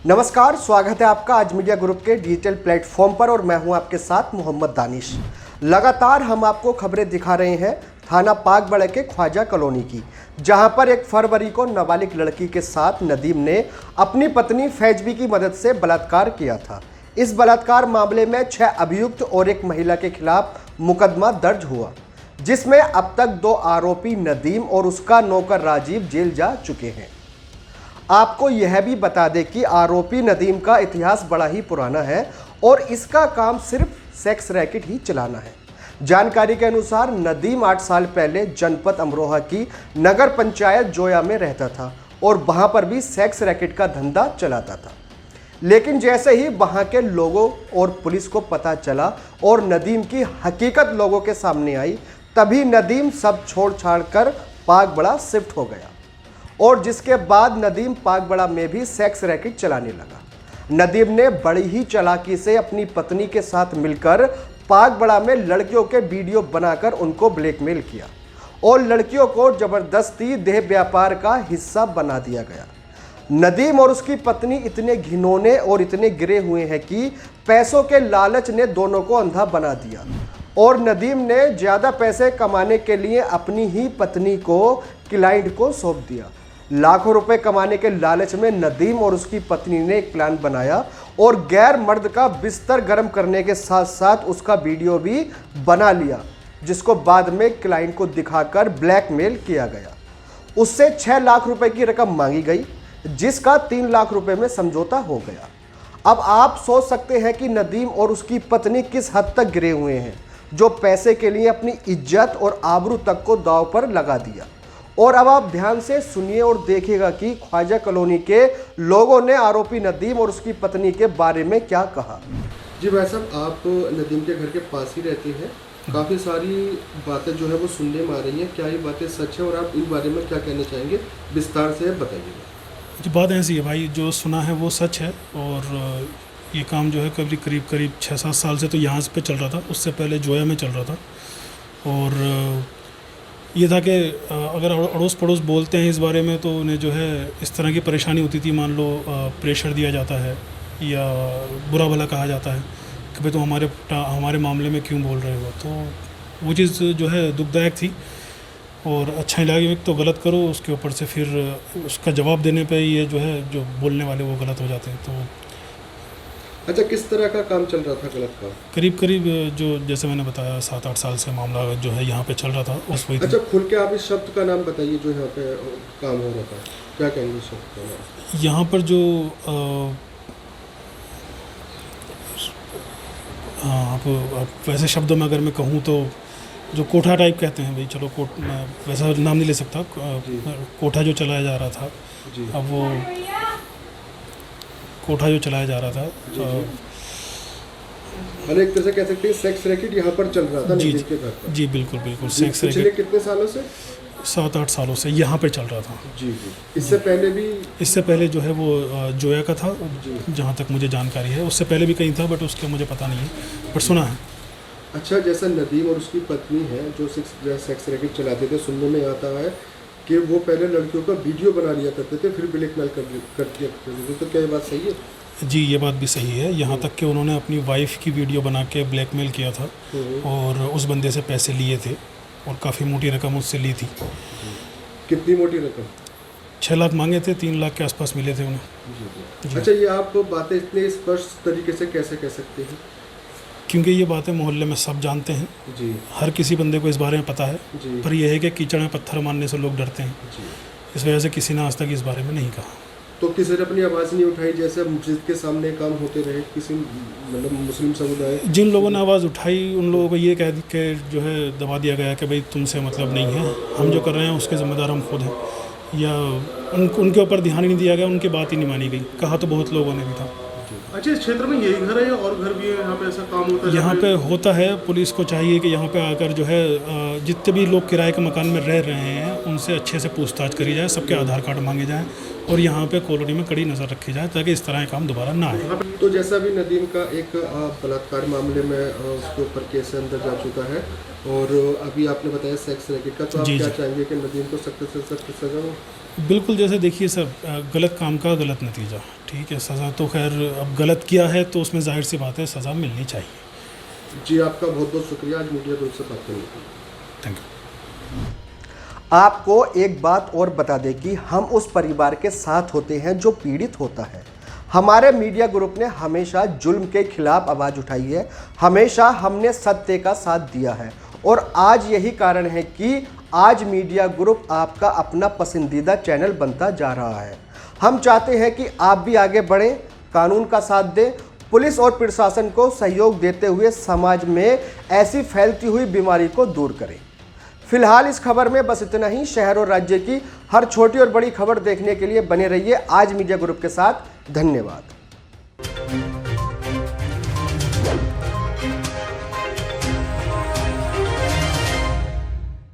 नमस्कार, स्वागत है आपका आज मीडिया ग्रुप के डिजिटल प्लेटफॉर्म पर और मैं हूं आपके साथ मोहम्मद दानिश। लगातार हम आपको खबरें दिखा रहे हैं थाना पागबड़ा के ख्वाजा कॉलोनी की, जहां पर 1 फरवरी को नाबालिग लड़की के साथ नदीम ने अपनी पत्नी फैजबी की मदद से बलात्कार किया था। इस बलात्कार मामले में 6 अभियुक्त और 1 महिला के खिलाफ मुकदमा दर्ज हुआ, जिसमें अब तक 2 आरोपी नदीम और उसका नौकर राजीव जेल जा चुके हैं। आपको यह भी बता दें कि आरोपी नदीम का इतिहास बड़ा ही पुराना है और इसका काम सिर्फ सेक्स रैकेट ही चलाना है। जानकारी के अनुसार नदीम 8 साल पहले जनपद अमरोहा की नगर पंचायत जोया में रहता था और वहां पर भी सेक्स रैकेट का धंधा चलाता था। लेकिन जैसे ही वहां के लोगों और पुलिस को पता चला और नदीम की हकीकत लोगों के सामने आई, तभी नदीम सब छोड़ छाड़ कर पागबड़ा शिफ्ट हो गया और जिसके बाद नदीम पागबड़ा में भी सेक्स रैकेट चलाने लगा। नदीम ने बड़ी ही चालाकी से अपनी पत्नी के साथ मिलकर पागबड़ा में लड़कियों के वीडियो बनाकर उनको ब्लैकमेल किया और लड़कियों को जबरदस्ती देह व्यापार का हिस्सा बना दिया गया। नदीम और उसकी पत्नी इतने घिनौने और इतने गिरे हुए हैं कि पैसों के लालच ने दोनों को अंधा बना दिया और नदीम ने ज़्यादा पैसे कमाने के लिए अपनी ही पत्नी को क्लाइंट को सौंप दिया। लाखों रुपए कमाने के लालच में नदीम और उसकी पत्नी ने एक प्लान बनाया और गैर मर्द का बिस्तर गर्म करने के साथ साथ उसका वीडियो भी बना लिया, जिसको बाद में क्लाइंट को दिखाकर ब्लैकमेल किया गया। उससे 6 लाख रुपए की रकम मांगी गई, जिसका 3 लाख रुपए में समझौता हो गया। अब आप सोच सकते हैं कि नदीम और उसकी पत्नी किस हद तक गिरे हुए हैं, जो पैसे के लिए अपनी इज्जत और आबरू तक को दांव पर लगा दिया। और अब आप ध्यान से सुनिए और देखिएगा कि ख्वाजा कॉलोनी के लोगों ने आरोपी नदीम और उसकी पत्नी के बारे में क्या कहा। जी भाई साहब, आप नदीम के घर के पास ही रहते हैं, काफ़ी सारी बातें जो है वो सुनने में आ रही हैं, क्या ये बातें सच है और आप इन बारे में क्या कहना चाहेंगे, विस्तार से बताइएगा। जी, बात ऐसी है भाई, जो सुना है वो सच है और ये काम जो है करीब 6-7 साल से तो यहाँ पे चल रहा था। उससे पहले जोया में चल रहा था और ये था कि अगर अड़ोस पड़ोस बोलते हैं इस बारे में तो उन्हें जो है इस तरह की परेशानी होती थी। मान लो प्रेशर दिया जाता है या बुरा भला कहा जाता है कि भाई तुम हमारे मामले में क्यों बोल रहे हो। तो वो चीज़ जो है दुखदायक थी और अच्छा नहीं लगा कि तो गलत करो, उसके ऊपर से फिर उसका जवाब देने पे ये जो है जो बोलने वाले वो गलत हो जाते हैं। तो अच्छा, किस तरह का काम चल रहा था गलत काम? करीब जो जैसे मैंने बताया 7-8 साल से मामला जो है यहाँ पे चल रहा था उस वही। अच्छा, खुल के आप इस शब्द का नाम बताइए जो यहाँ पे काम हो रहा था, क्या कहेंगे इस शब्द का नाम? यहाँ पर जो आप वैसे शब्दों में अगर मैं कहूँ तो जो कोठा टाइप कहते हैं भाई, चलो मैं वैसा नाम नहीं ले सकता, कोठा जो चलाया जा रहा था जी। अब वो कोठा जो चलाया जा रहा था एक तरह से कह सकते हैं सेक्स रैकेट यहाँ पर चल रहा था। जी बिल्कुल सेक्स रैकेट पिछले कितने सालों से? 7-8 सालों से यहाँ पे चल रहा था। जी। इससे पहले जो है वो जोया का था, जहाँ तक मुझे जानकारी है। उससे पहले भी कहीं था बट उसका मुझे पता नहीं है, पर सुना है। अच्छा, जैसा नदीम और उसकी पत्नी है जो सेक्स रैकेट चलाते थे, सुनने में आता है कि वो पहले लड़कियों का वीडियो बना लिया करते थे फिर ब्लैकमेल कर दिया करते थे, तो क्या ये बात सही है? जी, ये बात भी सही है। यहाँ तक कि उन्होंने अपनी वाइफ की वीडियो बना के ब्लैकमेल किया था और उस बंदे से पैसे लिए थे और काफ़ी मोटी रकम उससे ली थी। कितनी मोटी रकम? 6 लाख मांगे थे, 3 लाख के आसपास मिले थे उन्हें। अच्छा, ये आप बातें इतने स्पष्ट तरीके से कैसे कह सकते हैं? क्योंकि ये बातें मोहल्ले में सब जानते हैं जी। हर किसी बंदे को इस बारे में पता है जी। पर यह है कि कीचड़ में पत्थर मारने से लोग डरते हैं जी। इस वजह से किसी ने आज तक इस बारे में नहीं कहा। तो किसी ने अपनी आवाज़ नहीं उठाई? जैसे मस्जिद के सामने काम होते रहे, किसी मतलब मुस्लिम समुदाय जिन लोगों ने आवाज़ उठाई उन लोगों को ये कह के जो है दबा दिया गया कि भाई तुमसे मतलब नहीं है, हम जो कर रहे हैं उसके ज़िम्मेदार हम खुद हैं, या उनके ऊपर ध्यान ही नहीं दिया गया, उनकी बात ही नहीं मानी गई। कहा तो बहुत लोगों ने भी था। अच्छा, इस क्षेत्र में यही घर है या और घर भी है यहाँ पे ऐसा काम होता है? यहाँ पे होता है। पुलिस को चाहिए कि यहाँ पे आकर जो है जितने भी लोग किराए के मकान में रह रहे हैं उनसे अच्छे से पूछताछ करी जाए, सबके आधार कार्ड मांगे जाएं और यहाँ पे कॉलोनी में कड़ी नज़र रखी जाए ताकि इस तरह के काम दोबारा ना आए। तो जैसा भी नदीम का एक बलात्कार मामले में उसके ऊपर केस अंदर जा चुका है और अभी आपने बताया सेक्स रैकेट का, तो आप जी, क्या जी। चाहेंगे कि नदीम को सख्त से सख्त सजा हो? बिल्कुल, जैसे देखिए सर, गलत काम का गलत नतीजा, ठीक है। सज़ा तो खैर अब गलत किया है तो उसमें जाहिर सी बात है सज़ा मिलनी चाहिए। जी, आपका बहुत बहुत शुक्रिया आज मीडिया ग्रुप से बात करने के लिए। Thank you. आपको एक बात और बता दें कि हम उस परिवार के साथ होते हैं जो पीड़ित होता है। हमारे मीडिया ग्रुप ने हमेशा जुल्म के खिलाफ आवाज़ उठाई है, हमेशा हमने सत्य का साथ दिया है और आज यही कारण है कि आज मीडिया ग्रुप आपका अपना पसंदीदा चैनल बनता जा रहा है। हम चाहते हैं कि आप भी आगे बढ़ें, कानून का साथ दें, पुलिस और प्रशासन को सहयोग देते हुए समाज में ऐसी फैलती हुई बीमारी को दूर करें। फिलहाल इस खबर में बस इतना ही। शहर और राज्य की हर छोटी और बड़ी खबर देखने के लिए बने रहिए आज मीडिया ग्रुप के साथ। धन्यवाद।